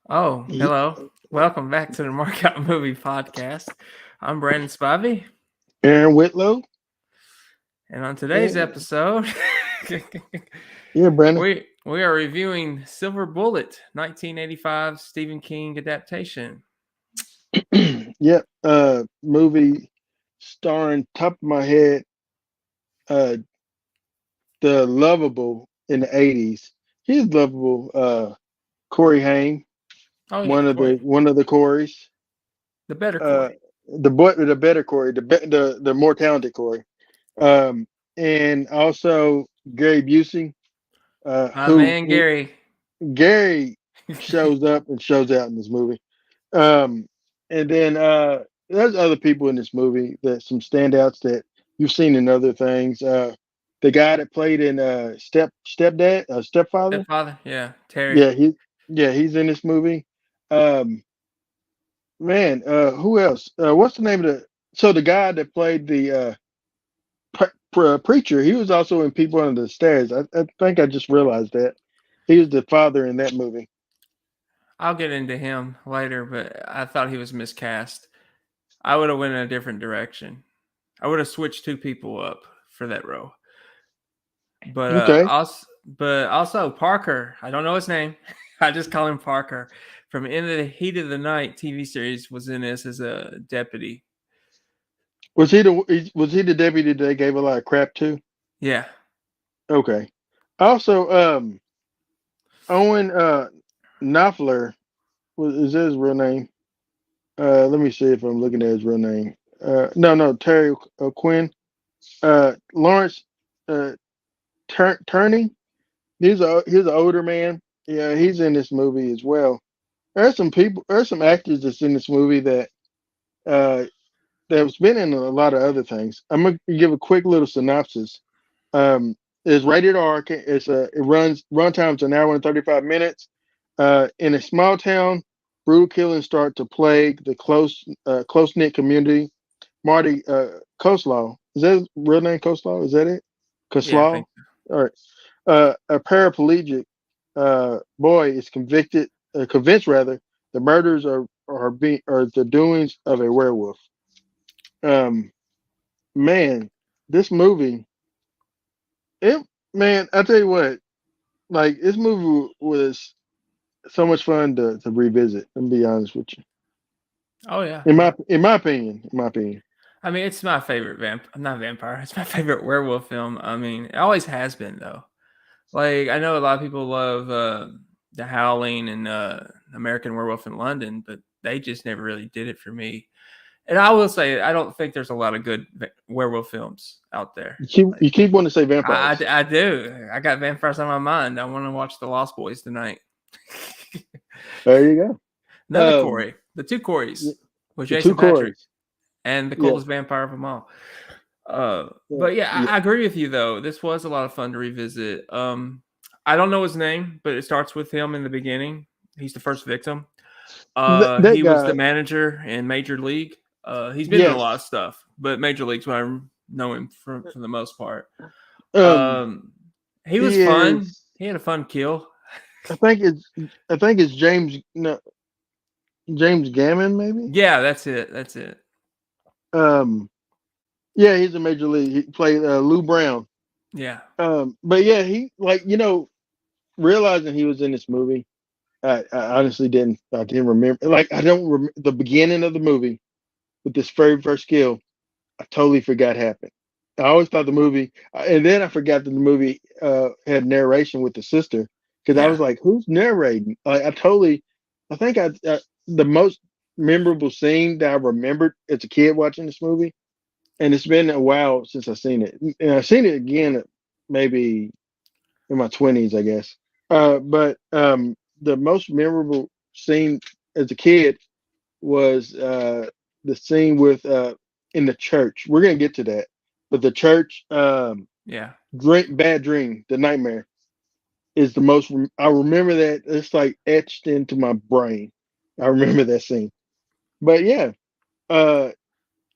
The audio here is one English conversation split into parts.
Oh, Ye- hello. Welcome back to the Markout Movie Podcast. I'm Brandon Spivey, Aaron Whitlow. and on today's Yeah, episode, yeah, Brandon. we are reviewing Silver Bullet, 1985 Stephen King adaptation. Yep. Movie starring top of my head, uh, the lovable in the '80s. He's lovable. Corey Haim, Oh yeah, Corey, one of the Corys. the better Uh, Corey. the better Corey, the more talented Corey. Um, and also Gary Busey, My man who Gary. Gary shows up and shows out in this movie. Um, and then there's other people in this movie that some standouts that you've seen in other things. The guy that played in Stepfather. Stepfather, yeah, Terry. Yeah, he's in this movie. Um, man, who else? What's the name of the? So the guy that played the preacher, he was also in People Under the Stairs. I think I just realized that he was the father in that movie. I'll get into him later, but I thought he was miscast. I would have went in a different direction. I would have switched two people up for that role. But Okay. also Parker. I don't know his name. I just call him Parker. From In the Heat of the Night TV series was in this as a deputy. Was he the deputy that they gave a lot of crap to? Yeah. Okay. Also, Owen Knopfler is that his real name? Let me see if I'm looking at his real name. No, Terry Quinn. Lawrence uh, Turney. He's an older man. Yeah, he's in this movie as well. There's some actors that's in this movie uh, that's been in a lot of other things. I'm gonna give a quick little synopsis. It's rated R. It run time's an hour and 35 minutes. In a small town, brutal killings start to plague the close knit community. Marty Coslaw, is that his real name? Coslaw, is that it? Yeah, I Coslaw. think so. All right. A paraplegic boy is convinced rather, the murders are the doings of a werewolf. Um, man, this movie, it man, I tell you what, like this movie was so much fun to revisit. I'm be honest with you. Oh yeah. In my opinion. I mean, it's my favorite not vampire. It's my favorite werewolf film. I mean, it always has been though. Like I know a lot of people love The Howling and American Werewolf in London, but they just never really did it for me. And I will say, I don't think there's a lot of good werewolf films out there. You keep wanting to say I, vampires. I, I do. I got vampires on my mind. I want to watch The Lost Boys tonight. There you Another go. Corey. The two Corys with The two Jason Patrick Corys. and the Yeah, coolest vampire of them all. yeah, But yeah, yeah. I agree with you though. This was a lot of fun to revisit. I don't know his name, but it starts with him in the beginning. He's the first victim. That He was the guy. manager in Major League. He's been in a lot Yes. of stuff, but Major League's where I know him from for the most part. Um, Um, he was he fun. is. He had a fun kill. I think it's. I think it's James. No, James Gammon, maybe. Yeah, that's it. That's it. Um, yeah, he's a major league. He played Lou Brown. Yeah, But yeah, he realizing he was in this movie. I honestly didn't. I didn't remember. Like I don't remember the beginning of the movie with this very first kill. I totally forgot happened. I always thought the movie, and then I forgot that the movie had narration with the sister because I yeah. was like, "Who's narrating?" I think the most memorable scene that I remembered as a kid watching this movie, and it's been a while since I've seen it, and I've seen it again maybe in my 20s, I guess. But the most memorable scene as a kid was the scene with in the church. We're gonna get to that, but the church Yeah. bad dream, the nightmare is the most. I remember that it's like etched into my brain. I remember that scene. But yeah, uh,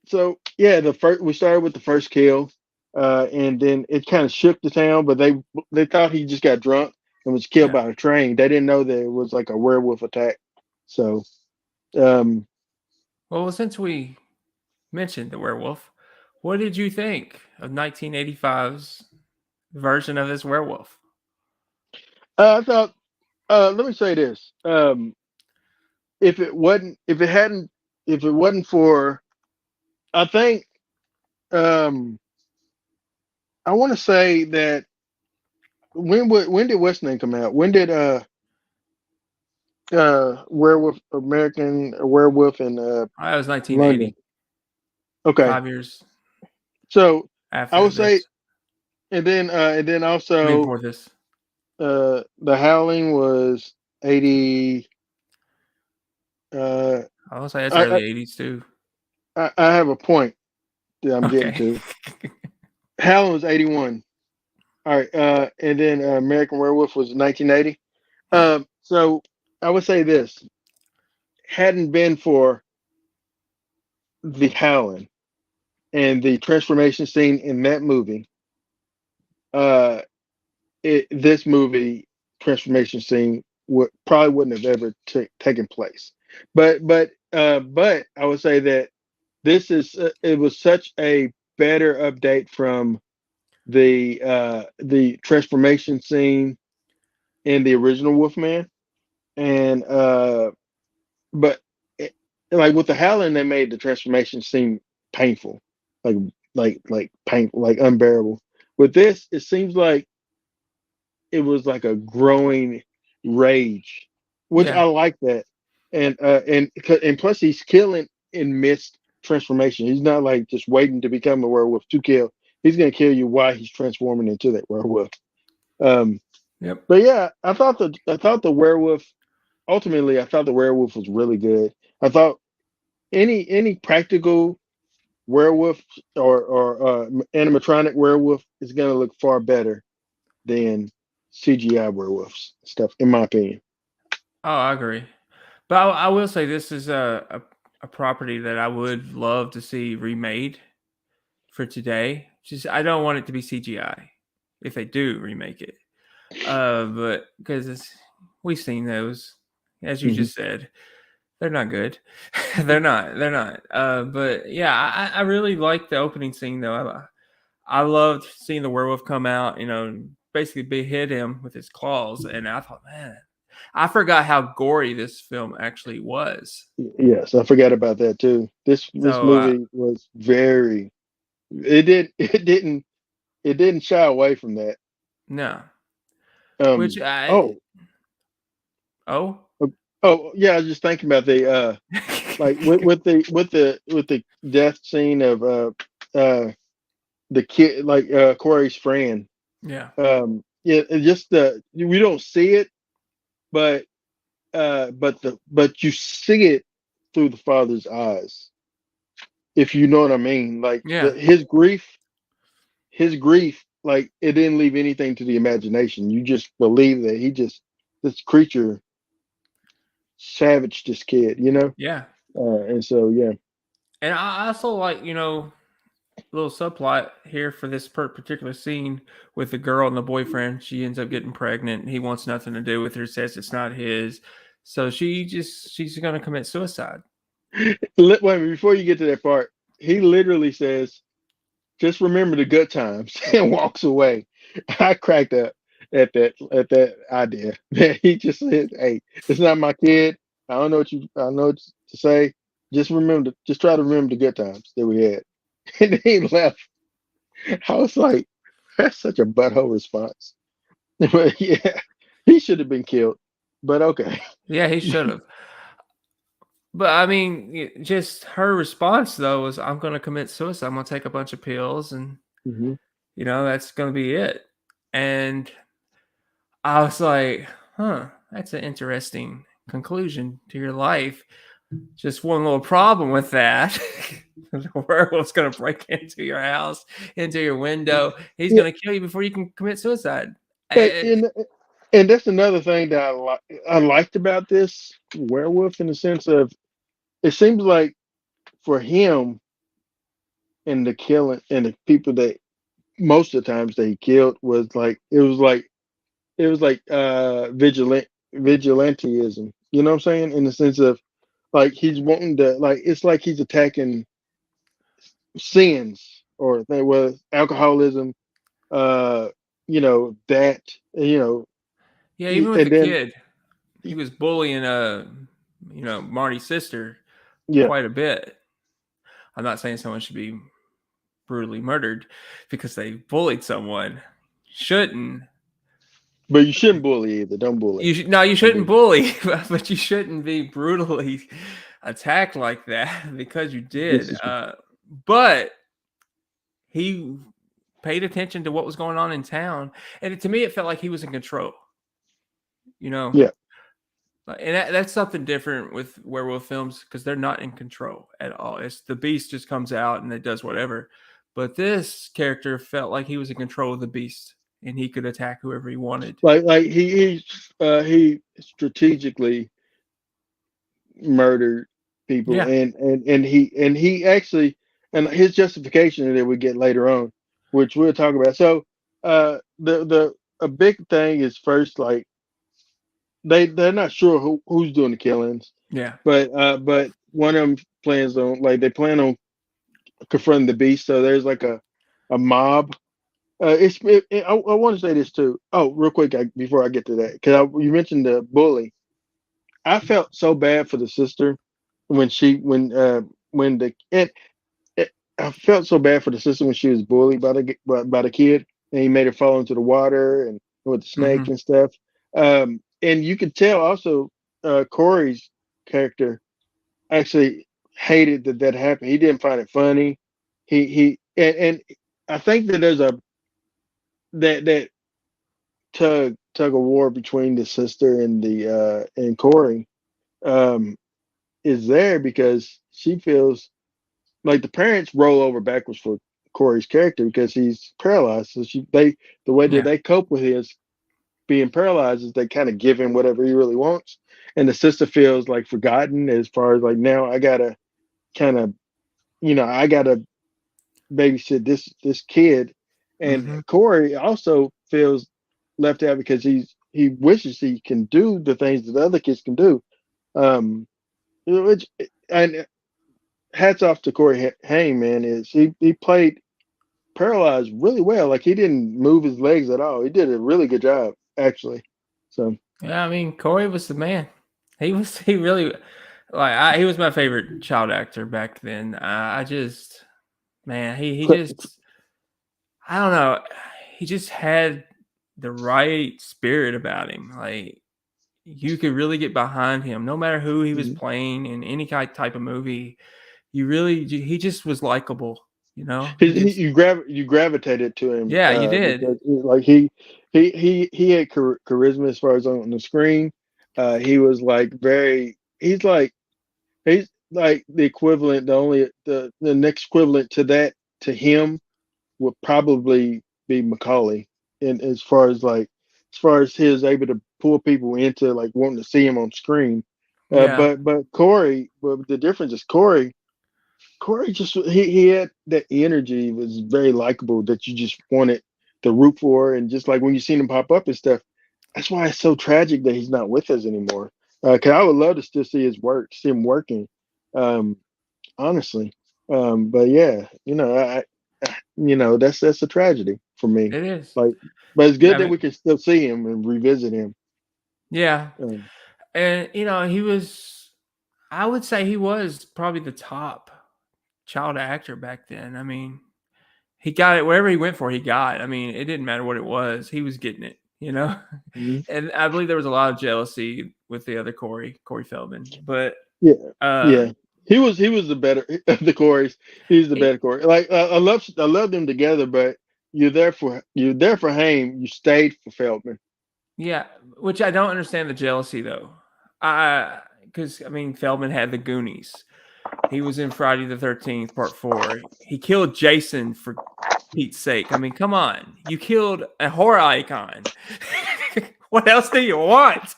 so yeah, the first we started with the first kill, and then it kind of shook the town. But they thought he just got drunk and was killed Yeah. by a train. They didn't know that it was like a werewolf attack. So, um, Well, since we mentioned the werewolf, what did you think of 1985's version of this werewolf? I thought, let me say this. If it wasn't for, I think, um, I want to say that when did West Name come out? When did Werewolf American Werewolf in I was London? 1980, Okay, 5 years so I after would say, this, and then also before this. The Howling was 80. Uh, I would say it's I, early 80s too. I have a point that I'm getting Okay. to. Howling was 81. All right, and then American Werewolf was 1980. Yeah. So I would say this: hadn't been for the Howling and the transformation scene in that movie, uh, this movie transformation scene probably wouldn't have ever taken place. But I would say that it was such a better update from the transformation scene in the original Wolfman, and but it, like with the Howling, they made the transformation seem painful, like like painful, like unbearable. With this, it seems like it was like a growing rage, which Yeah. I like that, and plus he's killing in missed transformation. He's not like just waiting to become a werewolf to kill. He's gonna kill you while he's transforming into that werewolf. Um, Yep. but yeah, I thought the werewolf ultimately I thought the werewolf was really good. I thought any practical werewolf or animatronic werewolf is gonna look far better than CGI werewolves stuff, in my opinion. Oh, I agree. But I will say this is a property that I would love to see remade for today. Just I don't want it to be CGI if they do remake it. But because we've seen those, as you Hmm. just said, they're not good. They're not. They're not. But yeah, I really like the opening scene though. I loved seeing the werewolf come out. Basically hit him with his claws, and I thought, man, I forgot how gory this film actually was. Yes, I forgot about that too. This So movie was very. It did. It didn't shy away from that. no, which Um. I Oh. oh Oh. Yeah. I was just thinking about the like with the death scene of the kid, like Corey's friend. yeah Yeah. Just we don't see it, but but you see it through the father's eyes, if you know what I mean. Like yeah his grief, like it didn't leave anything to the imagination. You just believe that this creature savaged this kid, you know. yeah. And so yeah. And I also like little subplot here for this particular scene with the girl and the boyfriend. She ends up getting pregnant. He wants nothing to do with her. Says it's not his. So she's gonna commit suicide. Wait a minute, before you get to that part, he literally says, "Just remember the good times," and walks away. I cracked up at that idea. He just said, "Hey, it's not my kid. I don't know what to say. Just try to remember the good times that we had." And then he left. I was like, "That's such a butthole response." But yeah, he should have been killed. But okay. Yeah, he should have. But I mean, just her response though was, "I'm gonna commit suicide. I'm gonna take a bunch of pills, and Hmm. that's gonna be it." And I was like, "Huh, that's an interesting conclusion to your life." Just one little problem with that. The werewolf's going to break into your house, into your window. He's Yeah, going to kill you before you can commit suicide. and, And, and and that's another thing that I liked about this werewolf, in the sense of it seems like for him and the killing and the people that most of the times that he killed was like it was like vigilantism. You know what I'm saying? In the sense of like he's wanting to like it's like he's attacking sins or they was alcoholism, uh, that Yeah, even with the and then kid, he was bullying Marty's sister yeah, quite a bit. I'm not saying someone should be brutally murdered because they bullied someone. Shouldn't. but you shouldn't bully either. Don't bully. You Don't shouldn't bully. bully, but you shouldn't be brutally attacked like that because you This did. is But he paid attention to what was going on in town, and to me, it felt like he was in control. You know, yeah. and that's something different with werewolf films because they're not in control at all. It's the beast just comes out and it does whatever. But this character felt like he was in control of the beast and he could attack whoever he wanted. Like he strategically murdered people, Yeah, and he actually and his justification that we get later on, which we'll talk about. So the a big thing is first like they're not sure who's doing the killings, yeah, but one of them plans on like they plan on confronting the beast. So there's like a mob. I want to say this too. Oh, real quick before I get to that, because you mentioned the bully. I felt so bad for the sister when when the it, I felt so bad for the sister when she was bullied by the kid and he made her fall into the water and with the snake hmm and stuff. And you could tell also Corey's character actually hated that happened. He didn't find it funny. And I think that there's a that tug of war between the sister and the and Corey um is there because she feels like the parents roll over backwards for Corey's character because he's paralyzed. So the way that yeah, they cope with his being paralyzed is they kind of give him whatever he really wants, and the sister feels like forgotten as far as like now I gotta kind of I gotta babysit this kid, and hmm Corey also feels left out because he wishes he can do the things that the other kids can do. Um, which and hats off to Corey Haim, man. Is he played paralyzed really well. Like he didn't move his legs at all. He did a really good job, actually. So yeah. I mean, Corey was the man. He really he was my favorite child actor back then. I just man, he Cl- just I don't know. He just had the right spirit about him. Like you could really get behind him, no matter who he was playing in any type of movie. He just was likable. You know, he just you gravitated to him yeah, you did. because like he had charisma as far as on the screen. He was like very he's like the equivalent. The next equivalent to that to him would probably be Macaulay, and as far as his able to pull people into like wanting to see him on screen. Yeah, But Corey, but the difference is Corey just he had that energy. It was very likable that you just wanted to root for, and just like when you seen him pop up and stuff. That's why it's so tragic that he's not with us anymore. Cause I would love to still see his work, see him working. Um, honestly. But yeah, that's a tragedy for me. it is. Like, but it's Yeah, good that we can still see him and revisit him. yeah, Um, and he was. I would say he was probably the top child actor back then. I mean, he got it wherever he went for. He got. I mean, it didn't matter what it was. He was getting it. You know, mhm. and I believe there was a lot of jealousy with the other Corey Feldman, but Yeah, uh, yeah. He was the better of the Corys. He's the he, better Corey. Like I love them together, but you're there for Haim. You stayed for Feldman. yeah, which I don't understand the jealousy though. Because I mean, Feldman had the Goonies. He was in Friday the 13th, Part 4. He killed Jason for Pete's sake. I mean, come on. You killed a horror icon. What else do you want?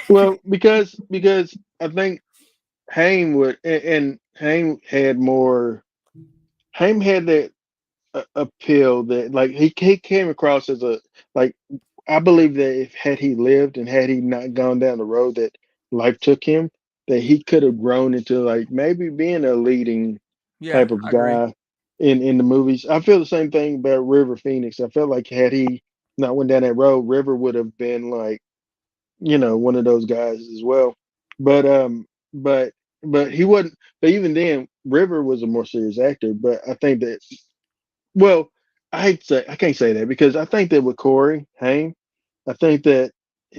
Well, because I think Haim would and Haim had more. Haim had that appeal that like he came across as a like I believe that if had he lived and had he not gone down the road that life took him, that he could have grown into like maybe being a leading Yeah, type of I agree. guy in the movies. I feel the same thing about River Phoenix. I felt like had he not went down that road, River would have been like, one of those guys as well. But but he wasn't. But even then, River was a more serious actor. But I think that, well, I can't say that because I think that with Corey Haim, I think that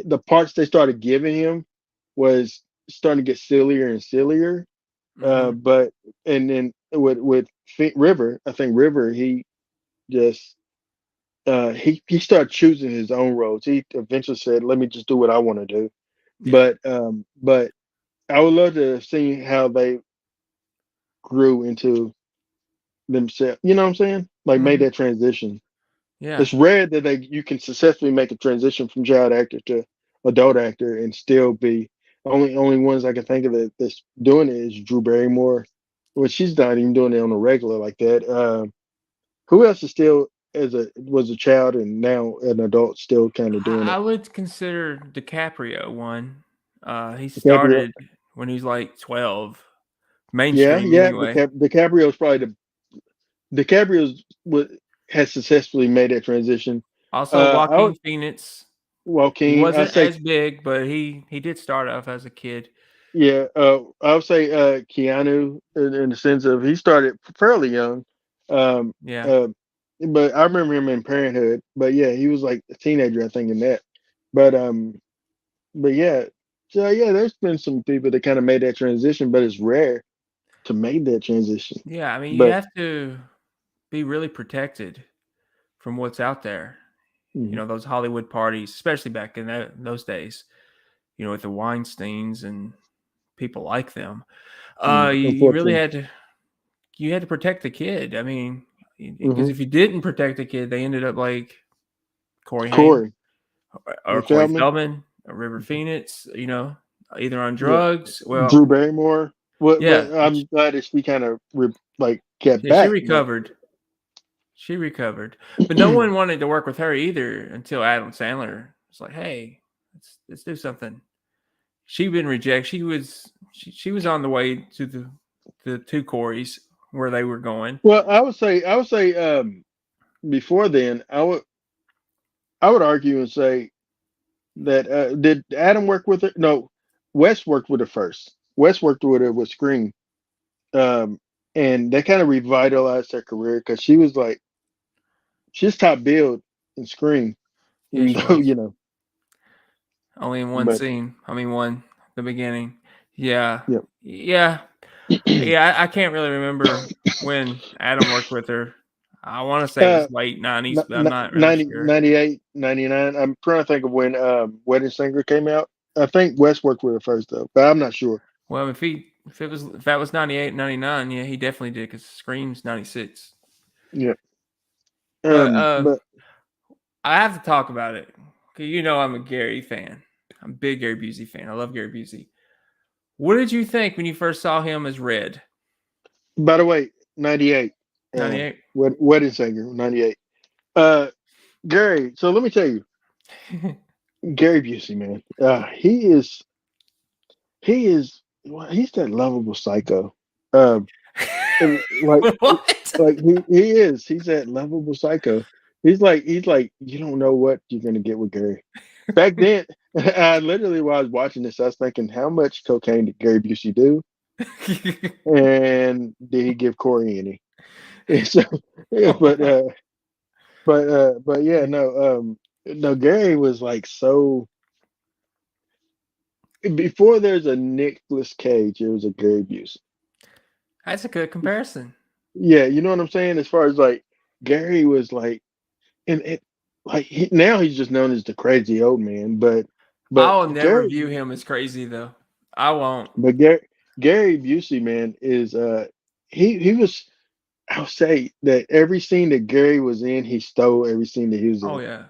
the parts they started giving him was starting to get sillier and sillier. Hmm. But and then with River, I think River he just he started choosing his own roads. He eventually said, "Let me just do what I want to do." Yeah. But I would love to see how they grew into themselves. You know what I'm saying? Like made Hmm. that transition. Yeah. It's rare that you can successfully make a transition from child actor to adult actor and still be only ones I can think of that's doing it is Drew Barrymore. Well, she's not even doing it on a regular like that. Who else is still was a child and now an adult still kind of doing I it? would consider DiCaprio one. He DiCaprio. started when he was like 12, Yeah, mainstream yeah. anyway. DiCaprio's probably DiCaprio's what has successfully made that transition. Also, I would Joaquin Phoenix. He Joaquin. I wasn't say as big, but he did start off as a kid. yeah. I would say Keanu in the sense of he started fairly young. Um, Yeah. uh, but I remember him in Parenthood. But yeah, he was like a teenager, I think, in that. But but yeah. So yeah, there's been some people that kind of made that transition, but it's rare to make that transition. Yeah. I mean, you But have to be really protected from what's out there. mhm, Those Hollywood parties, especially back in those days, with the Weinsteins and people like them. You really unfortunately, had to protect the kid. I mean, because hmm if you didn't protect the kid, they ended up like Corey Haim Corey, or Corey Feldman, Feldman or River Phoenix, either on yeah, drugs. Well, Drew Barrymore. What? yeah, But I'm glad that she kind of like kept yeah, she back. But recovered. She recovered, but no one wanted to work with her either until Adam Sandler was like, "Hey, let's do something." She'd been rejected. She was on the way to the two Corys where they were going. well, I would say before then, I would argue and say that did Adam work with her? No, Wes worked with her first. Wes worked with her with Scream, um, and that kind of revitalized her career because she was like she's top billed in Scream, Yeah, even she though was. you know. Only in one But scene. I mean, the beginning. Yeah, yeah, yeah, yeah. I can't really remember when Adam worked with her. I want to say it uh, was late '90s, but I'm not really 90, sure. 98, 99. I'm trying to think of when Wedding Singer came out. I think Wes worked with her first though, but I'm not sure. Well, if that was '98, '99, yeah, he definitely did because Scream's '96. Yeah. But But I have to talk about it because I'm a Gary fan. I'm a big Gary Busey fan. I love Gary Busey. What did you think when you first saw him as Red? by the way, 98. '98. Wedding Singer, 98. Uh, Gary. So let me tell you, Gary Busey, man. Well, he's that lovable psycho. Um, like What? he is. He's that lovable psycho. He's like you don't know what you're gonna get with Gary. Back then, I literally while I was watching this, I was thinking, how much cocaine did Gary Busey do, and did he give Corey any? And so, yeah, Oh my. but yeah, no, Gary was like so. Before there's a Nicolas Cage, it was a Gary Busey. That's a good comparison. Yeah, you know what I'm saying. As far as like Gary was like, and it like now he's just known as the crazy old man, but I'll never Gary, view him as crazy though. I won't. but Gary Busey, man, is he was. I'll say that every scene that Gary was in, he stole every scene that he was Oh in. yeah,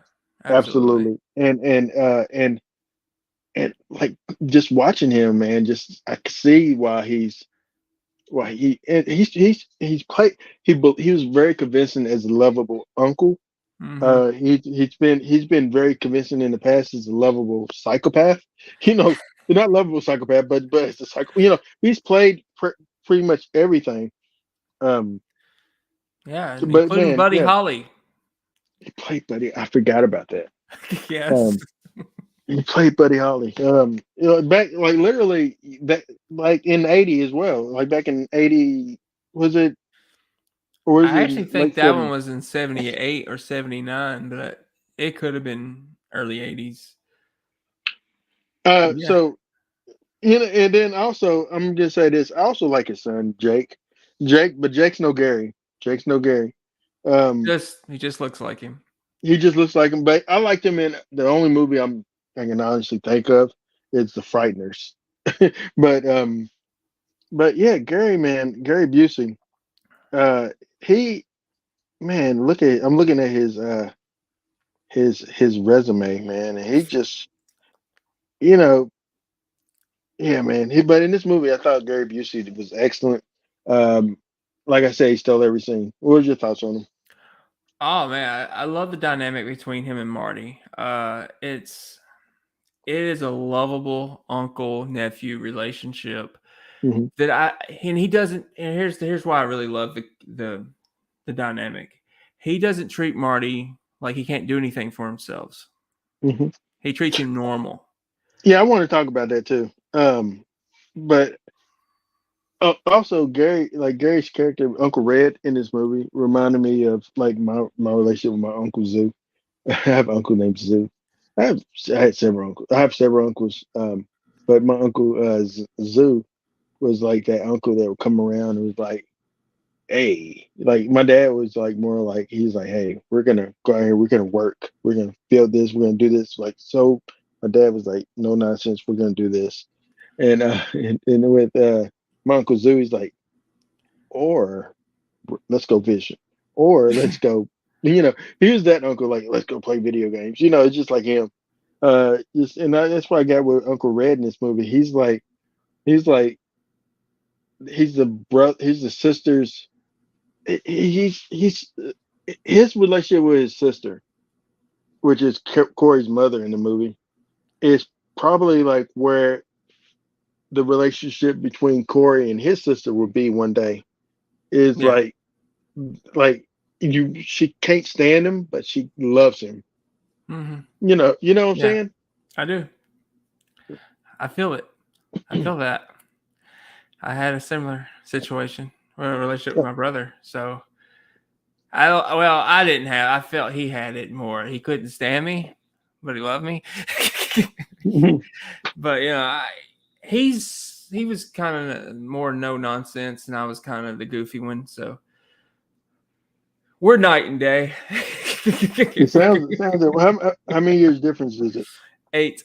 absolutely. Absolutely, and like just watching him, man, just I can see why he's quite he was very convincing as a lovable uncle. Hmm. He's been very convincing in the past as a lovable psychopath. You know, not lovable psychopath, but it's a psycho. He's played pretty much everything. Um, Yeah, but including man, Buddy yeah, Holly. he played Buddy. I forgot about that. Yes. Um, he played Buddy Holly. Back like literally that like in '80 as well. Like back in '80, was it or was I it actually think late that one '70s? was in 78 or 79, but it could have been early 80s. Yeah. So and then also I'm gonna say this. I also like his son Jake, but Jake's no Gary. Jake's no Gary. Um, He just looks like him. he just looks like him. But I liked him in the only movie I can honestly think of is The Frighteners. but but yeah, Gary man, Gary Busey. Uh, he man, I'm looking at his resume, man, and he just you know yeah, man. But in this movie, I thought Gary Busey was excellent. Um, like I say, he stole every scene. What was your thoughts on him? Oh man, I love the dynamic between him and Marty. It is a lovable uncle nephew relationship Hmm. that and he doesn't. And here's why I really love the dynamic. He doesn't treat Marty like he can't do anything for himself. Hmm. He treats him normal. Yeah, I want to talk about that too. But also Gary's character, Uncle Red in this movie, reminded me of like my relationship with my uncle Zoo. I have an uncle named Zoo. I had several uncles. I have several uncles. But my uncle Zoo was like that uncle that would come around and was like, hey, like my dad was like more like he's like, hey, we're gonna go out here, we're gonna work, we're gonna build this, we're gonna do this. Like so, my dad was like, no nonsense, we're gonna do this. And and with my uncle Zoo, he's like, or let's go fishing, or let's go. He was that uncle like, let's go play video games. It's just like him. That's why I got with Uncle Red in this movie. He's like he's the brother, he's the sister's he's his relationship with his sister, which is Corey's mother in the movie, is probably like where the relationship between Corey and his sister will be one day. Is Yeah. like she can't stand him, but she loves him. Hmm. You know what I'm Yeah, saying? I do. I feel it. I feel that. I had a similar situation or a relationship with my brother. So I didn't have. I felt he had it more. He couldn't stand me, but he loved me. But he was kind of more no nonsense, and I was kind of the goofy one. So we're night and day. It sounds like how many years difference is it? Eight,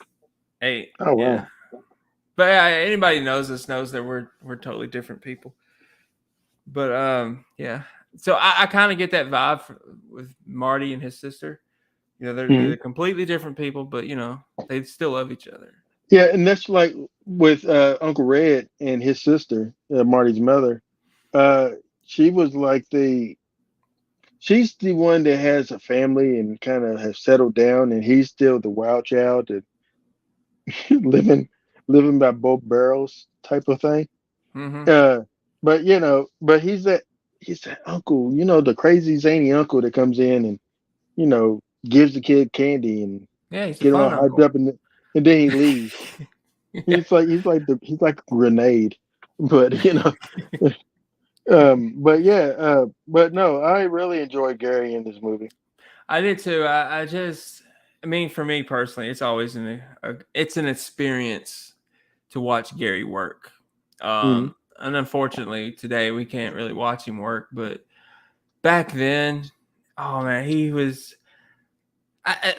eight. Oh Yeah. wow. But anybody knows us knows that we're totally different people. But yeah. So I kind of get that vibe with Marty and his sister. They're Mhm. completely different people, but they still love each other. Yeah, and that's like with Uncle Red and his sister, Marty's mother. Uh, she was like she's the one that has a family and kind of has settled down, and he's still the wild child that living living by both barrels type of thing. Hmm. Uh, but he's that uncle, the crazy zany uncle that comes in and gives the kid candy and Yeah, he's a get him all fun hyped uncle. up, and then he leaves. Yeah. He's like a grenade, but but yeah, but no, I really enjoyed Gary in this movie. I did too. I mean, for me personally, it's always it's an experience to watch Gary work. Hmm. And unfortunately, today we can't really watch him work. But back then, oh man, he was.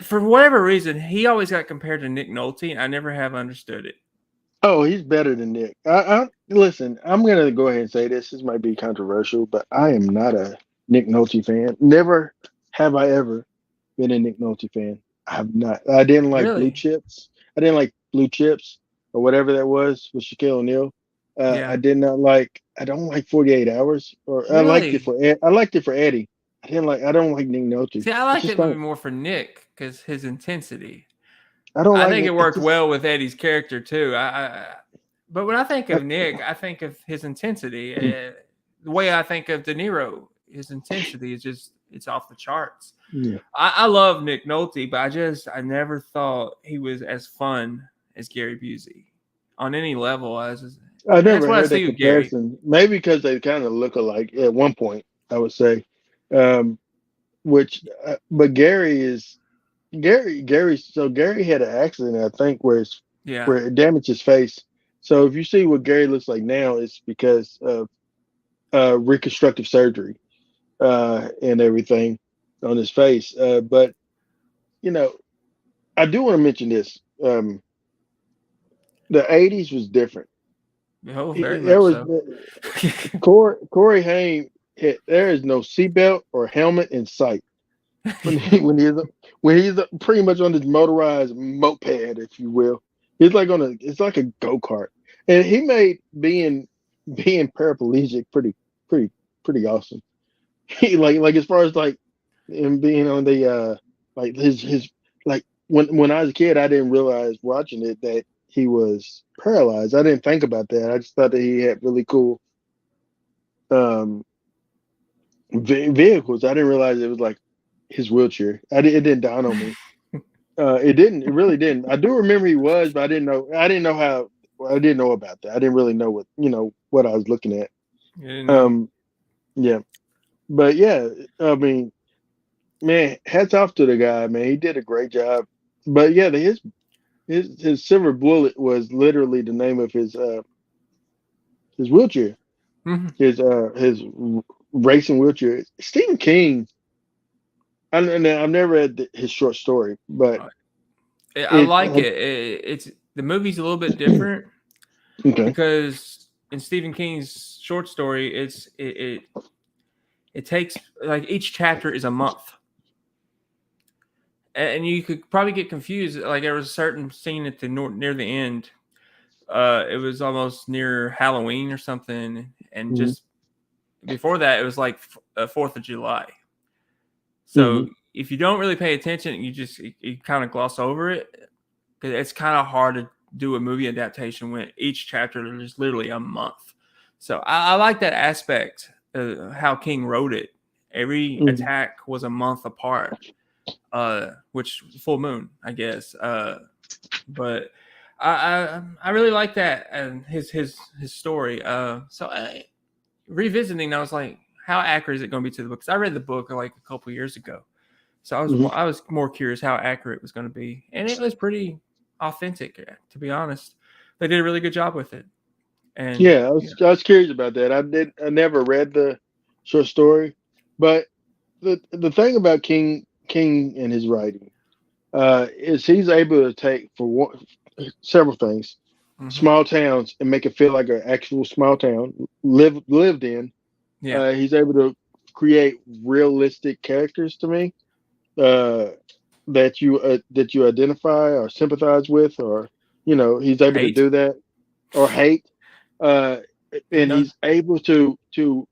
For whatever reason, he always got compared to Nick Nolte. I never have understood it. Oh, he's better than Nick. Listen. I'm gonna go ahead and say this. This might be controversial, but I am not a Nick Nolte fan. Never have I ever been a Nick Nolte fan. I'm not. I didn't like Blue Really? Chips. I didn't like Blue Chips or whatever that was with Shaquille O'Neal. Yeah. I did not like. I don't like 48 Hours. Or I liked it Really? for. I liked it for Eddie. I didn't like. I don't like Nick Nolte. See, I I like just that movie don't. more for Nick because his intensity. I don't I like think it. it It's worked just, well with Eddie's character too. But when I think of Nick, I think of his intensity. The way I think of De Niro, his intensity is just it's off the charts. yeah. I love Nick Nolte, but I never thought he was as fun as Gary Busey on any level. I That's never what I heard that see with Gary. comparison. Maybe because they kind of look alike at one point, I would say. Um, but Gary is Gary. So Gary had an accident, I think, Yeah. where it damaged his face. So if you see what Gary looks like now, it's because of reconstructive surgery and everything on his face. But you know, I do want to mention this. The '80s was different. Oh, very There much was so. Corey Haim. There is no seatbelt or helmet in sight when he's pretty much on this motorized moped, if you will. It's like a go kart, and he made being paraplegic pretty pretty awesome. He like as far as like him being on the like his like when I was a kid, I didn't realize watching it that he was paralyzed. I didn't think about that. I just thought that he had really cool um vehicles. I didn't realize it was like his wheelchair. It didn't dawn on me. It didn't. It really didn't. I do remember he was, but I didn't know. I didn't know how. I didn't know about that. I didn't really know what I was looking at. You didn't know. Yeah, but yeah, I mean, man, hats off to the guy, man. He did a great job. But yeah, his silver bullet was literally the name of his wheelchair, Mhm. his racing wheelchair. Stephen King. I've never read his short story, but I it like it. It's the movie's a little bit different okay. because in Stephen King's short story, it takes like each chapter is a month, and you could probably get confused. Like there was a certain scene at the near the end. It was almost near Halloween or something, and Mm-hmm. just before that, it was like 4th of July. Mm-hmm. So if you don't really pay attention, you kind of gloss over it because it's kind of hard to do a movie adaptation when each chapter is literally a month. So I like that aspect of how King wrote it. Every Mm-hmm. attack was a month apart, which full moon, I guess. But I really like that and his story. Revisiting, I was like, how accurate is it going to be to the book? Because I read the book like a couple years ago, so Mm-hmm. I was more curious how accurate it was going to be, and it was pretty authentic, to be honest. They did a really good job with it, and Yeah, I was curious about that. I never read the short story, but the thing about King and his writing is he's able to take several things, mm-hmm. small towns, and make it feel like an actual small town lived in. Yeah, He's able to create realistic characters to me uh, that you identify or sympathize with, or he's able to hate do that or hate, uh, and no, he's able to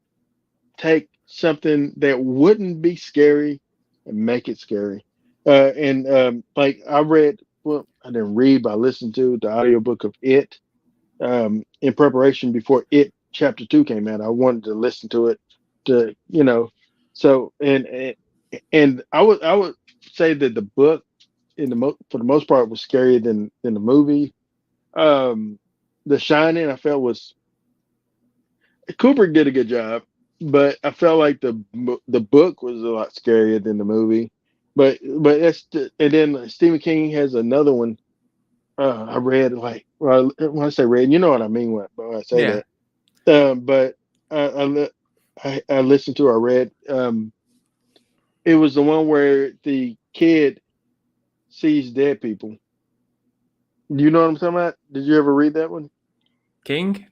take something that wouldn't be scary and make it scary. And like I didn't read, but I listened to the audiobook of It in preparation before It Chapter 2 came out. I wanted to listen to it so and I would say that the book for the most part was scarier than the movie. The Shining I felt was Kubrick did a good job, but I felt like the book was a lot scarier than the movie. And then Stephen King has another one. I read when I say read, you know what I mean when I say yeah, that. But I listened to I read. It was the one where the kid sees dead people. Do you know what I'm talking about? Did you ever read that one? King.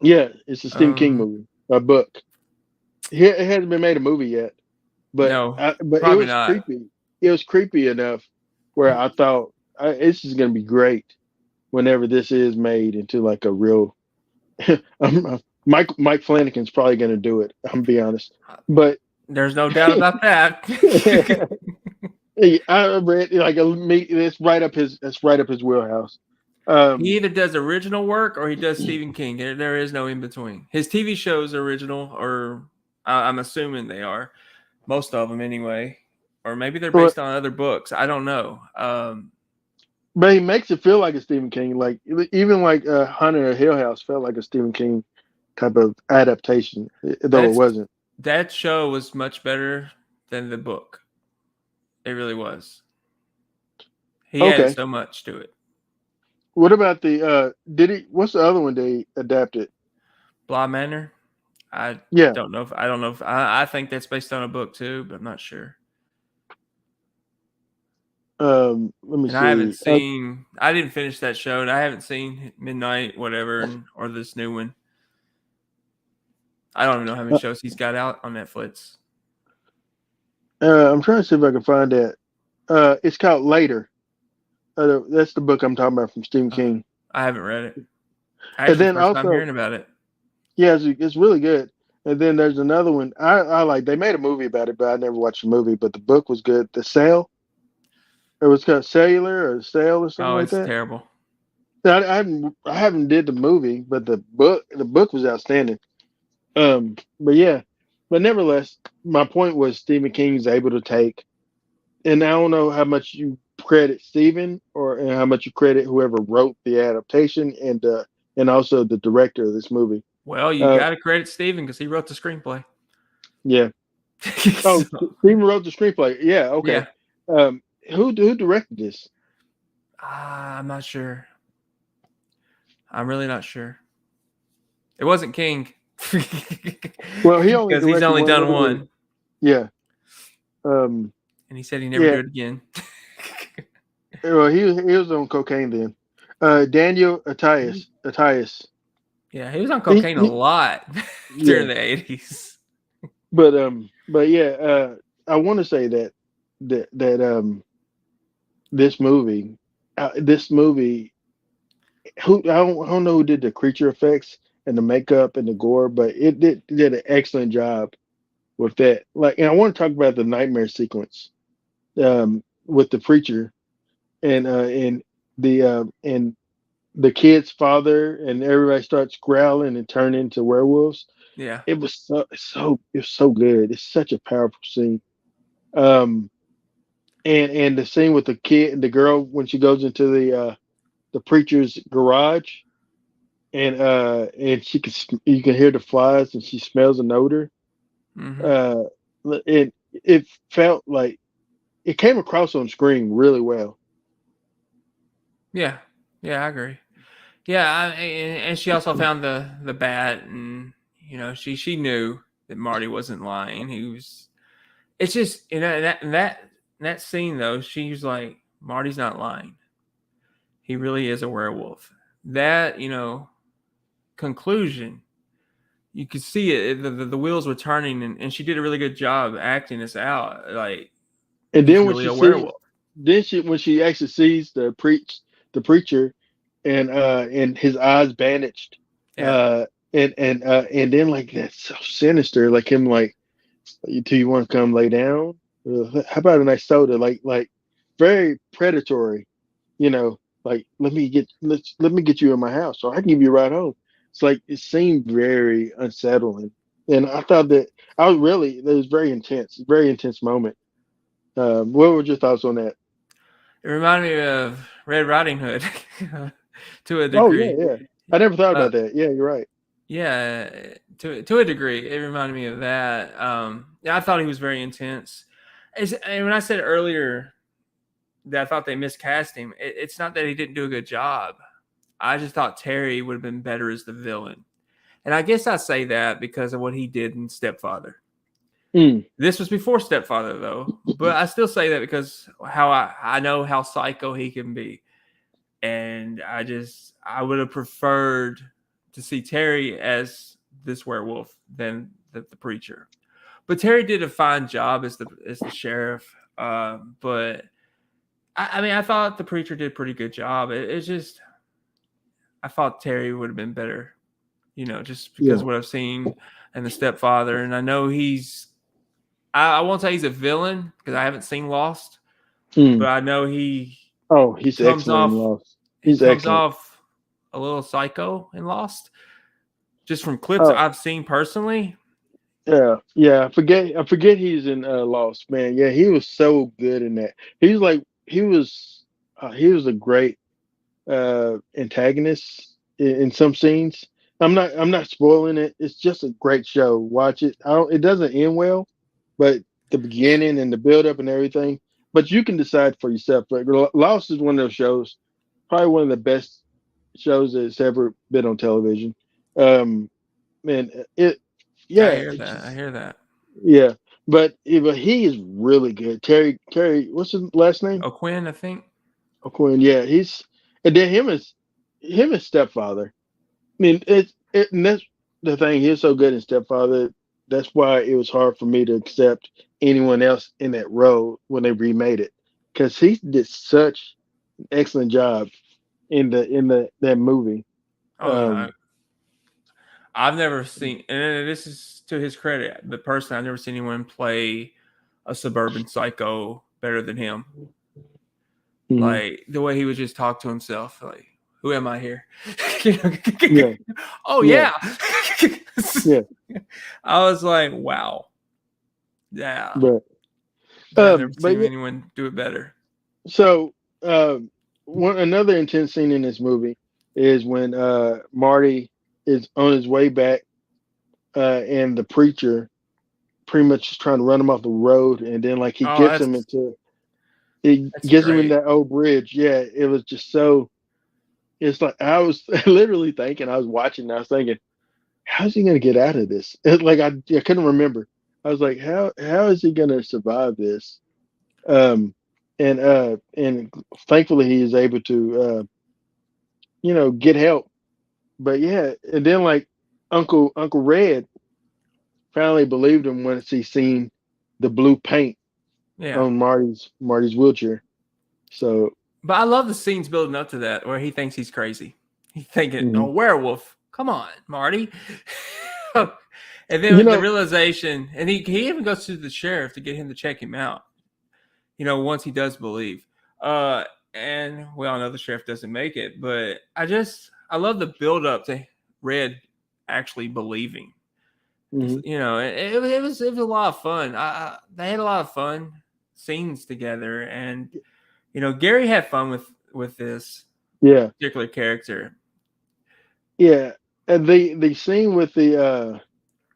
Yeah, it's a Stephen King Um, movie, a book. It hasn't been made a movie yet, no, but it probably was not. creepy. It was creepy enough where I thought this is going to be great whenever this is made into like a real. Mike Flanagan's probably going to do it. I'm gonna be honest, but There's no doubt about that. I read like it's right up his. It's right up his wheelhouse. He Um, either does original work or he does Stephen King. There is no in between. His TV shows are original, or I'm assuming they are, most of them anyway, or maybe they're but based on other books. I don't know. but he makes it feel like a Stephen King. Like even like Hunter Hill House felt like a Stephen King type of adaptation, though it That's wasn't. that show was much better than the book. It really was. He added Okay. so much to it. What about the did he what's the other one they adapted? Bly Manor. I Yeah. I don't know if I think that's based on a book too, but I'm not sure. Let me And I haven't see. seen. I didn't finish that show, and I haven't seen Midnight whatever or this new one. I don't even know how many shows he's got out on Netflix. I'm trying to see if I can find that. It's called Later. That's the book I'm talking about from Stephen King. I haven't read it. And Actually, then first time also, hearing about it. yeah, it's really good. And then there's another one I like. They made a movie about it, but I never watched the movie. But the book was good. The Sale. It was called Cellular or Sale or something Oh, like it's that. terrible. I haven't did the movie, but the book was outstanding. But yeah, but nevertheless, my point was Stephen King is able to take, and I don't know how much you credit Stephen or and how much you credit whoever wrote the adaptation and also the director of this movie. Well, you Uh, got to credit Steven because he wrote the screenplay. yeah. Oh, So, Stephen wrote the screenplay. Yeah. Okay. yeah, Who directed this? I'm not sure. I'm really not sure. It wasn't King Well, he only because he's directed only one done movie. one, Yeah. Um. and he said he never Yeah. do it again. Well, he was on cocaine then. Daniel Attias. Yeah, he was on He, cocaine a he, lot yeah. during the 80s. But yeah, I want to say that this movie, I don't know who did the creature effects and the makeup and the gore, but it did an excellent job with that. Like, and I want to talk about the nightmare sequence with the preacher and the kid's father and everybody starts growling and turn into werewolves. Yeah. It was so good. It's such a powerful scene. Um, and the scene with the kid and the girl when she goes into the preacher's garage and you can hear the flies and she smells an odor. Hmm. Uh, it felt like it came across on screen really well. Yeah. Yeah, I agree. Yeah, and she also found the bat, and she knew that Marty wasn't lying. He was. It's just in that scene though. She's like, Marty's not lying. He really is a werewolf. That conclusion, you could see it. The wheels were turning, and she did a really good job acting this out. Like And he's then when really she a sees, werewolf. then she when she actually sees the preacher, and his eyes bandaged, Yeah. and then like that's so sinister, like him like, do you want to come lay down? How about a nice soda? Like very predatory, like let me get you in my house so I can give you a ride home. It's like it seemed very unsettling, and I thought that it was very intense moment. What were your thoughts on that? It reminded me of Red Riding Hood to a Oh yeah, degree. yeah. I never thought Uh, about that. Yeah, you're right. Yeah, to a degree, it reminded me of that. Yeah, I thought he was very intense. And when I said earlier that I thought they miscast him, it's not that he didn't do a good job. I just thought Terry would have been better as the villain. And I guess I say that because of what he did in Stepfather. Mm, This was before Stepfather, though, but I still say that because how I know how psycho he can be. And I would have preferred to see Terry as this werewolf than the preacher. But Terry did a fine job as the sheriff. But I mean, I thought the preacher did a pretty good job. It's just I thought Terry would have been better, just because yeah. of what I've seen and the stepfather. And I know I won't say he's a villain because I haven't seen Lost, Mm. but I know he Oh, he's comes excellent in off Lost. he He's comes excellent. off a little psycho in Lost, just from clips Oh, I've seen personally. yeah. I forget he's in Lost, man. Yeah, he was so good in that. He was a great antagonist in some scenes. I'm not spoiling it. It's just a great show. Watch it. It doesn't end well, but the beginning and the build up and everything. But you can decide for yourself. But Lost is one of those shows, probably one of the best shows that's ever been on television. Um, man, I yeah, hear it's that. I just, hear that. yeah. But he is really good. Terry, what's his last name? O'Quinn, I think. O'Quinn. Yeah, and then him as stepfather. I mean, and that's the thing. He was so good in Stepfather. That's why it was hard for me to accept anyone else in that role when they remade it, because he did such an excellent job in the that movie. Oh no, Um, I've never seen, and this is to his credit, but personally, I've never seen anyone play a suburban psycho better than him. mhm. Like the way he would just talk to himself, like, "Who am I here?" Yeah, Oh yeah, yeah. yeah. I was like, "Wow, yeah." But I've never but seen yeah. anyone do it better. So another intense scene in this movie is when Marty is on his way back, and the preacher pretty much is trying to run him off the road, and then like Oh, he that's gets him in great. that old bridge. Yeah, it was just so. It's like I was literally thinking. I was watching. I was thinking, how's he gonna get out of this? Like I couldn't remember. I was like, how is he gonna survive this? Um, and thankfully he is able to get help. But yeah, and then like Uncle Red finally believed him once he seen the blue paint Yeah. on Marty's wheelchair. So But I love the scenes building up to that where he thinks he's crazy. He's thinking, a mhm. werewolf. Come on, Marty. And you then the know, realization, and he even goes to the sheriff to get him to check him out, once he does believe. And we all know the sheriff doesn't make it, but I love the build up to Red actually believing. mhm. It was a lot of fun. They had a lot of fun scenes together, and Gary had fun with this Yeah, particular character. yeah, and the scene with the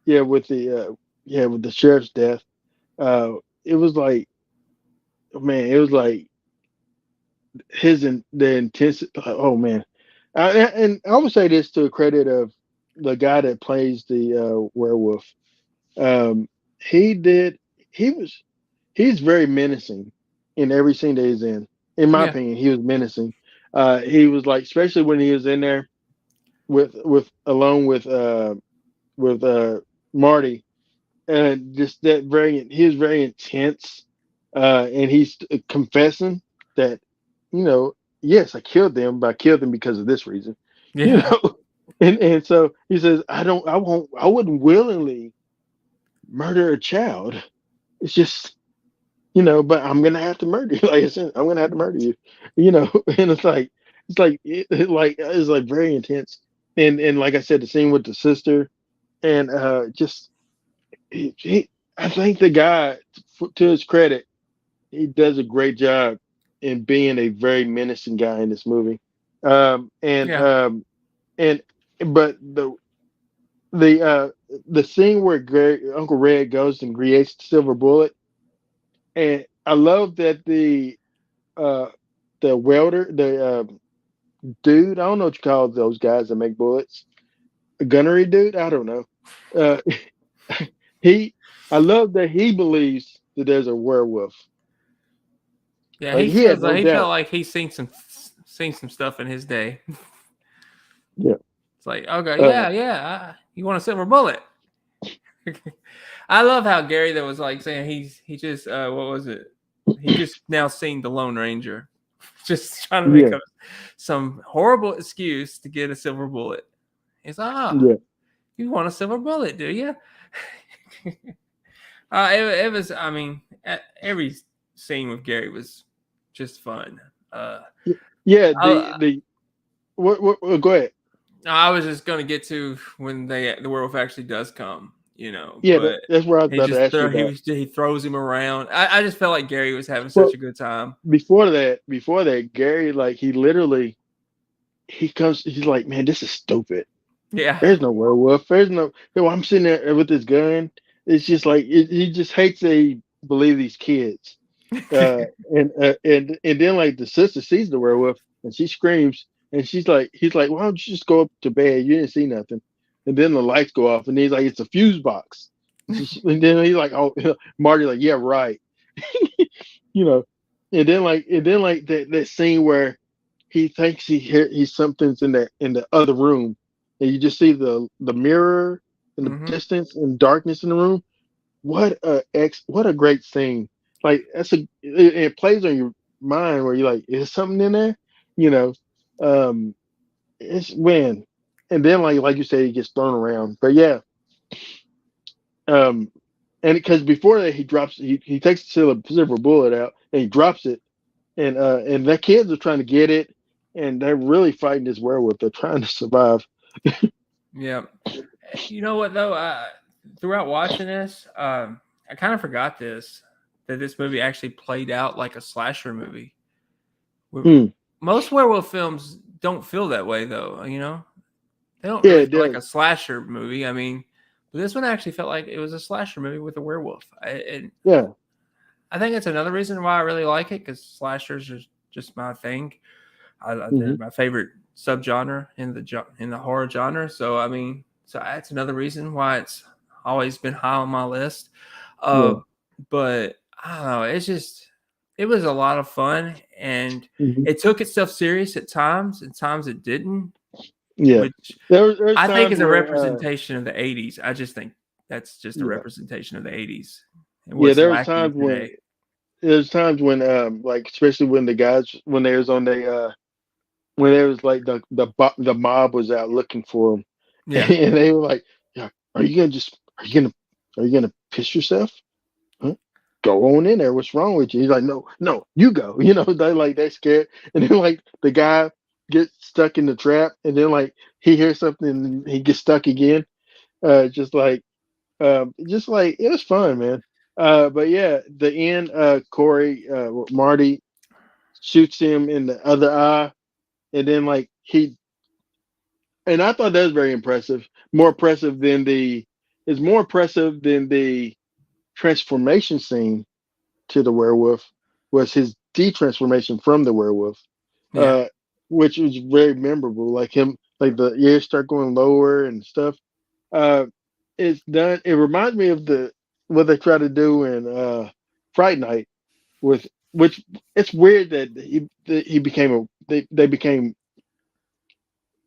with the sheriff's death, it was like, man, it was like the intensity. Oh man, and I would say this to a credit of the guy that plays the werewolf. Um, he did. He was. He's very menacing in every scene that he's in. In my Yeah, opinion, he was menacing. He was like, especially when he was in there alone with Marty, and just that he was very intense, and he's confessing that, yes, I killed them, but I killed them because of this reason, you yeah, know, and so he says, I wouldn't willingly murder a child. It's just, but I'm gonna have to murder you. Like I said, I'm gonna have to murder you, and it's like very intense, and like I said, the scene with the sister, and just I think the guy, to his credit, he does a great job in being a very menacing guy in this movie. Um, and yeah, um, and but the scene where Uncle Red goes and creates the silver bullet, and I love that uh, the welder, the dude, I don't know what you call those guys that make bullets, a gunnery dude, I don't know. Uh, he, I love that he believes that there's a werewolf. yeah. Like He he had feels no like he felt doubt. like he's seen some stuff in his day. Yeah. It's like, okay, Uh, yeah, yeah. You want a silver bullet? I love how Gary that was like saying he just what was it? He just now seen the Lone Ranger, just trying to make yeah. up some horrible excuse to get a silver bullet. He's like, Yeah. you want a silver bullet, do you? It was. I mean, every scene with Gary was just fun. Yeah, I, the what go ahead. I was just gonna get to when the werewolf actually does come, Yeah, but that's where I was about to ask you about. he throws him around. I just felt like Gary was having such Well, a good time. before that, Gary, like, he literally, he comes, he's like, man, this is stupid. Yeah, There's no werewolf. There's no. I'm sitting there with this gun. It's just like he just hates to believe these kids. And then, like, the sister sees the werewolf and she screams and he's like, why don't you just go up to bed? You didn't see nothing. And then the lights go off and he's like, it's a fuse box. And then he's like, oh, Marty, like, yeah, right. you know. And then like that scene where he thinks he's something's in the other room, and you just see the mirror in the hmm distance and darkness in the room. What a great scene! Like, it plays on your mind where you're like, is something in there? You know, um, it's when, and then like you say, he gets thrown around. But yeah, um, and because before that he takes the silver bullet out and he drops it, and the kids are trying to get it, and they're really fighting this werewolf. They're trying to survive. yeah. You know what though? Throughout watching this, I kind of forgot that this movie actually played out like a slasher movie. Hmm. Most werewolf films don't feel that way though. They don't Yeah, really it feel like does. a slasher movie. I mean, but this one actually felt like it was a slasher movie with a werewolf. And Yeah. I think it's another reason why I really like it because slashers are just my thing. They're Hmm. my favorite subgenre in the horror genre. So I mean, so that's another reason why it's always been high on my list. Uh, Yeah. but I don't know. It was a lot of fun, and Hmm. it took itself serious at times, and times it didn't, Yeah. which There's I think times is a where representation of the '80s. I just think that's just a yeah, representation of the '80s and yeah, what's lacking today. there's times when like, especially when the guys, when they was on when there was like the mob was out looking for them, Yeah, and they were like, yeah, are you gonna piss yourself? Huh? Go on in there. What's wrong with you? He's like, no, no, you go. They're scared. And then, like, the guy gets stuck in the trap, and then, like, he hears something and he gets stuck again. Just like it was fun, man. But yeah, the end, Corey, Marty shoots him in the other eye, and then, like, and I thought that was very impressive. More impressive than it's more impressive than the transformation scene to the werewolf was his detransformation from the werewolf, yeah, uh, which was very memorable. Like him, like the ears start going lower and stuff. Uh, it's done. It reminds me of what they try to do in Fright Night with which it's weird that he became they became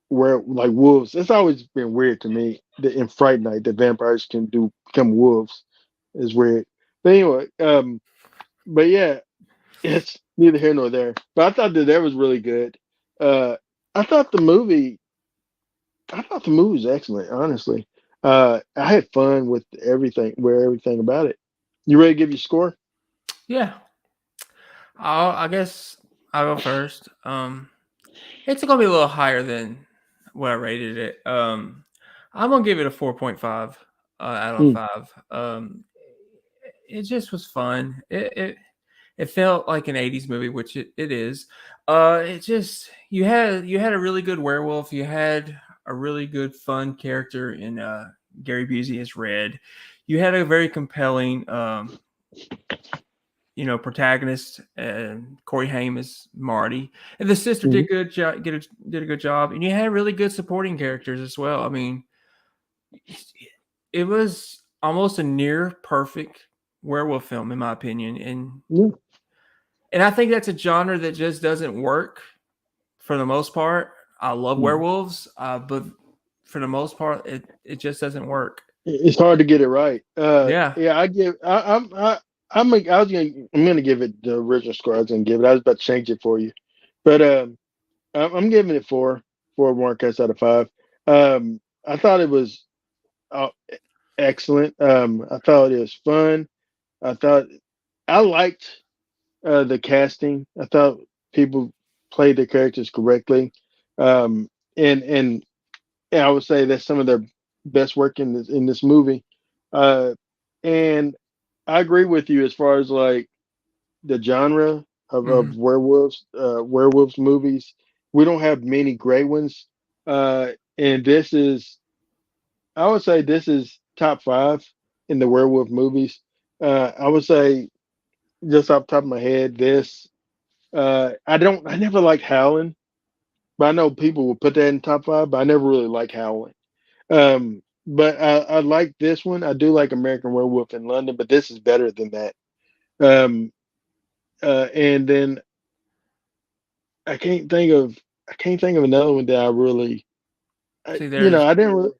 were like wolves. It's always been weird to me that in Fright Night that vampires can become wolves. Is weird. But anyway, but yeah, it's neither here nor there. But I thought that was really good. Uh, I thought the movie, I thought the movie was excellent. Honestly, I had fun with everything about it. You ready to give your score? yeah. I guess I'll go first. It's gonna be a little higher than what I rated it. I'm gonna give it a 4.5 out of Hmm. 5. It just was fun. It felt like an '80s movie, which it is. It just you had a really good werewolf. You had a really good fun character in Gary Busey as Red. You had a very compelling protagonist, and Corey Haim is Marty, and the sister Hmm. did good job, did a good job, and you had really good supporting characters as well. I mean, it was almost a near perfect werewolf film in my opinion, Yeah. and I think that's a genre that just doesn't work for the most part. I love Mhm. werewolves, but for the most part, it just doesn't work. It's hard to get it right. Yeah, Yeah, I give. I'm gonna give it the original score. I was gonna give it. I was about to change it for you, but I'm giving it four markers out of five. I thought it was uh, excellent. I thought it was fun. I thought I liked. the casting. I thought people played their characters correctly, um, and I would say that's some of their best work in this movie. Uh, and I agree with you as far as like the genre of Mhm. werewolves movies. We don't have many great ones, and this is I would say this is top five in the werewolf movies. I would say just off the top of my head, this I never liked Howling, but I know people will put that in top five, but I never really liked Howling. But I like this one. I do like American Werewolf in London, but this is better than that. Um, and then I can't think of I can't think of another one that I really, See, there's I me.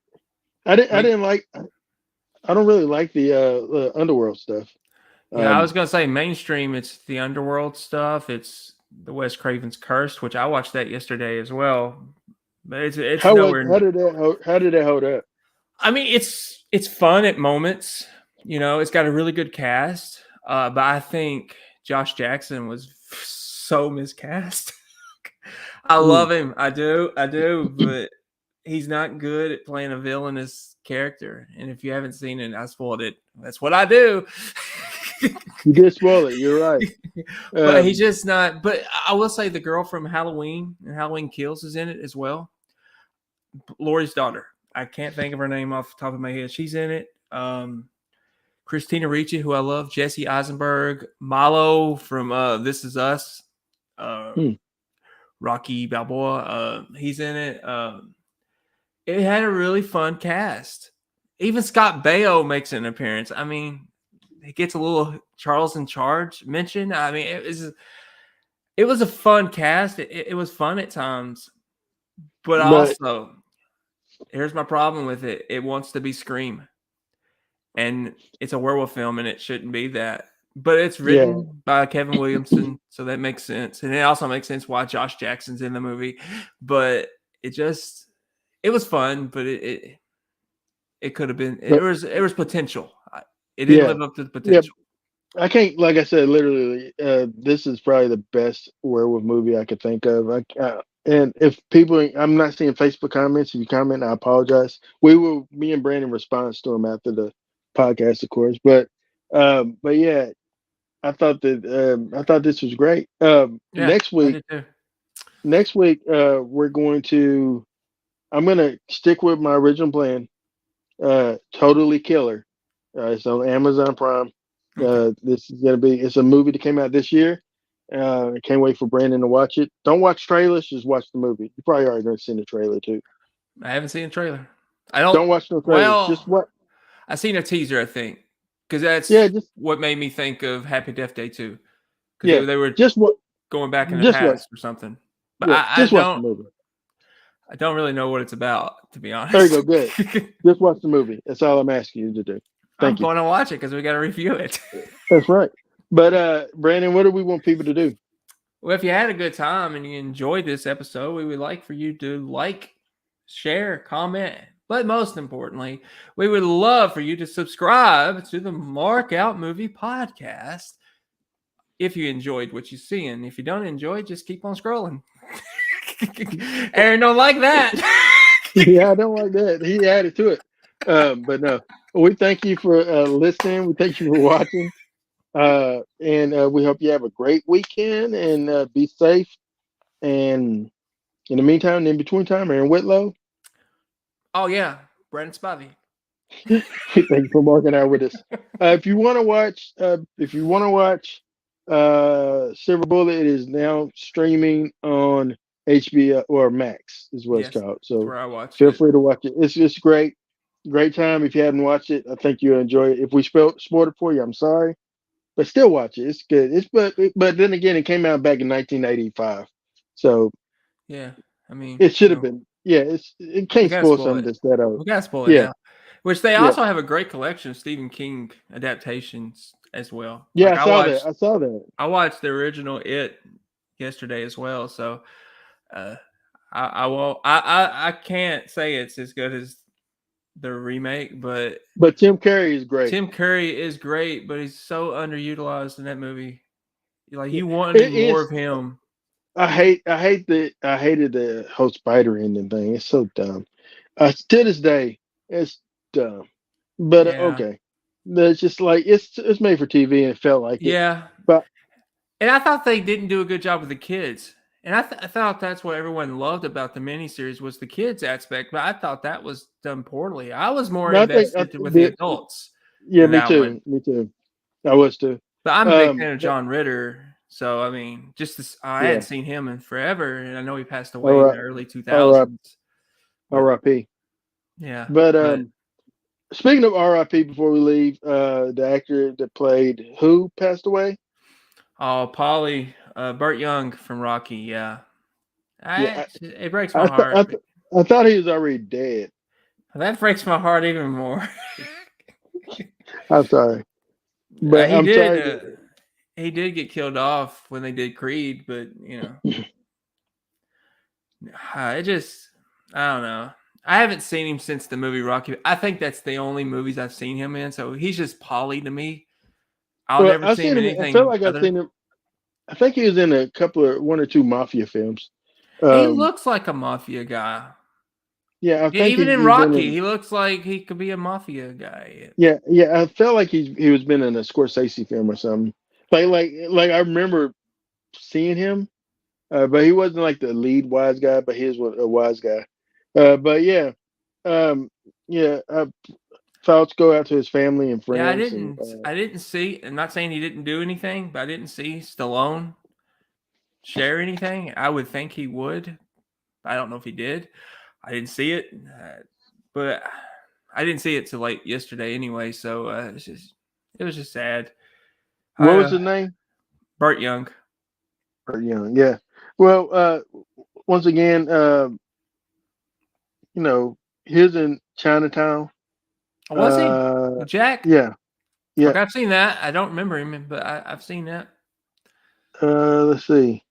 didn't like. I don't really like the Underworld stuff. Yeah, I was Um, gonna say mainstream. It's the underworld stuff. It's the Wes Craven's Cursed, which I watched that yesterday as well. But it's nowhere. how did that hold up? I mean, it's fun at moments. It's got a really good cast. But I think Josh Jackson was so miscast. I Mm. love him. I do, but he's not good at playing a villainous character. And if you haven't seen it, I spoiled it. That's what I do. You did spoil it. You're right. But he's Um, just not. But I will say the girl from Halloween and Halloween Kills is in it as well. Laurie's daughter. I can't think of her name off the top of my head. She's in it. Christina Ricci, who I love, Jesse Eisenberg, Malo from This Is Us, uh, hmm. Rocky Balboa. He's in it. It had a really fun cast. Even Scott Baio makes an appearance. I mean, he gets a little Charles in Charge mention. I mean, it was a fun cast. It was fun at times, but But also here's my problem with it. It wants to be Scream, and it's a werewolf film, and it shouldn't be that. But it's yeah, written by Kevin Williamson, so that makes sense, and it also makes sense why Josh Jackson's in the movie. But it was fun, but it could have been. It but was it was potential. It didn't yeah, live up to the yeah. potential. I can't, like I said, literally, this is probably the best werewolf movie I could think of. And if people, I'm not seeing Facebook comments. If you comment, I apologize. Me and Brandon responds to them after the podcast, of course. But yeah, I thought this was great. Yeah, I did too. Next week, I'm gonna stick with my original plan. Totally Killer. It's on Amazon Prime. Okay. This is gonna be. It's a movie that came out this year. I can't wait for Brandon to watch it. Don't watch trailers. Just watch the movie. You probably already done seen the trailer too. I haven't seen a trailer. I don't. Don't watch no trailers. Just Well, what? I seen a teaser, I think, because that's Yeah, just what made me think of Happy Death Day 2, because yeah, they were just what? going back in the Just watch. past or something. But Yeah, I just watch the don't movie. I don't really know what it's about, to be There you honest. go. Good. Just watch the movie. That's all I'm asking you to do. I'm Thank you. going to watch it because we got to review it. That's right. But Brandon, what do we want people to do? Well, if you had a good time and you enjoyed this episode, we would like for you to like, share, comment, but most importantly, we would love for you to subscribe to the Mark Out Movie Podcast if you enjoyed what you see. And if you don't enjoy, just keep on scrolling. Aaron don't like that. Yeah, I don't like that. He added to it. But no, we thank you for listening. We thank you for watching. And we hope you have a great weekend and be safe. And in the meantime, in between time, Aaron Whitlow, Oh yeah, Brandon Spivey. thank you for marking out with us. If you want to watch Silver Bullet, it is now streaming on HBO or Max, is what it's Yes, called. that's So where I watched feel it. free to watch it. It's just great time. If you haven't watched it, I think you'll enjoy it. If we spoiled it for you, I'm sorry, but still watch it. It's good. But then again, it came out back in 1985, so Yeah, I mean, it should have been. Yeah, it we can't gotta spoil spoil something it. that's that old. We gotta spoil it Yeah, now. Which they yeah, also have a great collection of Stephen King adaptations as well. yeah. Like I saw that. I saw that. I watched the original It yesterday as well. So uh, I won't. I can't say it's as good as the remake, but But Tim Curry is great. Tim Curry is great, but he's so underutilized in that movie. Like Yeah. you wanted It more is. of him. I hated the whole spider ending thing. It's so dumb. To this day, it's dumb. But Yeah. okay, it's just like it's made for TV and it felt like it. Yeah. But And I thought they didn't do a good job with the kids. And I thought that's what everyone loved about the miniseries was the kids aspect, but I thought that was done poorly. I was more no, I invested think with the adults yeah, in me that one. too, me too. I was too. But I'm a big fan of But John Ritter. So I mean, just this, I yeah, hadn't seen him in forever, and I know he passed all away in the right, early all right, 2000s. But R.I.P. yeah, But but speaking of R.I.P. Before we leave, the actor that played who passed away. oh, Polly, Burt Young from Rocky, yeah, Yeah, it breaks I my th- I, heart. th- I thought he was already dead. That breaks my heart even more. I'm sorry, but He I'm did. sorry to. He did get killed off when they did Creed, but it just I don't know. I haven't seen him since the movie Rocky. I think that's the only movies I've seen him in. So he's just Polly to me. I'll Well, never I've see him seen in him. I feel anything like I've other. seen him. I think he was in a couple of one or two mafia films. He Um, looks like a mafia guy. yeah, I think Even in he's been Rocky, in. he looks like he could be a mafia guy. Yeah, yeah, I felt like he was been in a Scorsese film or something. Like I remember seeing him, but he wasn't like the lead wise guy, but he was a wise guy. But yeah, um, yeah, thoughts go out to his family and Yeah, friends, and I didn't see. I'm not saying he didn't do anything, but I didn't see Stallone share anything. I would think he would. I don't know if he did. I didn't see it, but I didn't see it till late yesterday anyway. So it was just sad. what was his name? Burt Young. Or young, yeah. Well, once again, he's in Chinatown. Was he Uh, Jack? yeah, yeah. Okay, I've seen that. I don't remember him, but I've seen that. Let's see.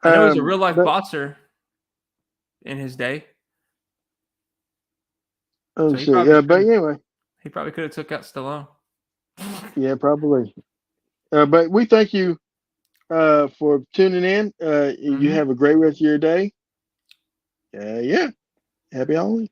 I know he's a real life But boxer in his day, so let's see. But anyway, he probably could have took out Stallone. yeah, probably. But we thank you for tuning in. You Mhm. have a great rest of your day. Yeah. Happy Halloween.